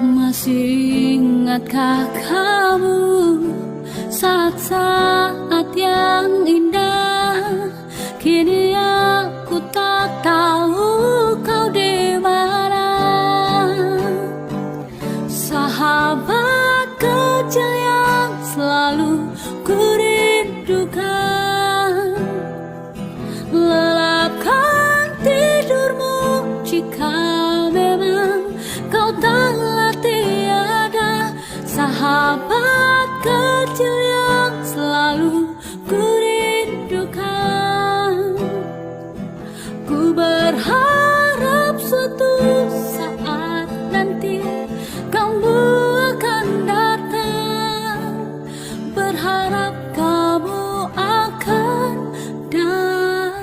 Masih ingatkah kamu saat-saat yang indah? Kini aku tak tahu kau di mana. Sahabat kecil yang selalu ku rindukan, lelapkan tidurmu jika memang kau telah tiada. Sahabat kecil yang selalu ku rindukan, ku berharap suatu saat nanti kamu akan datang, berharap kamu akan datang.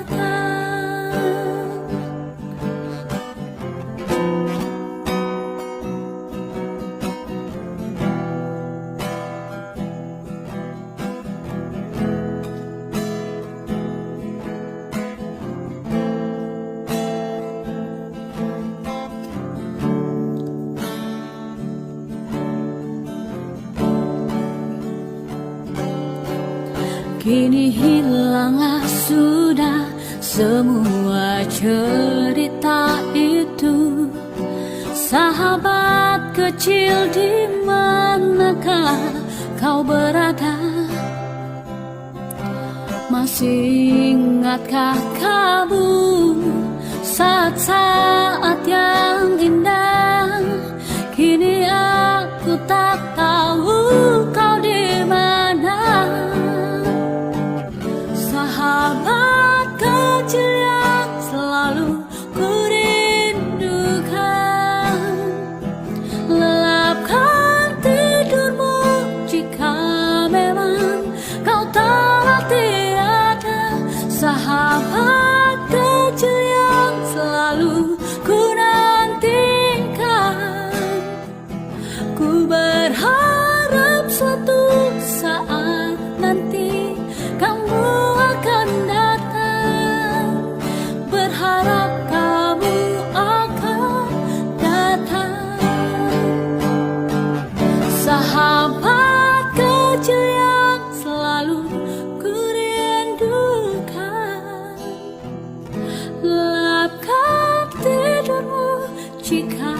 Kini hilanglah sudah semua cerita itu. Sahabat kecil, di manakah kau berada? Masih ingatkah kamu saat-saat yang indah? Kini aku tak tahu kau di mana. Sahabat kecil yang selalu ku rindukan, lelapkan tidurmu jika memang kau telah tiada. Sahabat kecil yang selalu ku nantikan, ku berharap suatu saat nanti kamu akan datang, berharap kamu akan datang. Sahabat kecil yang selalu ku rindukan, lelapkan tidurmu jika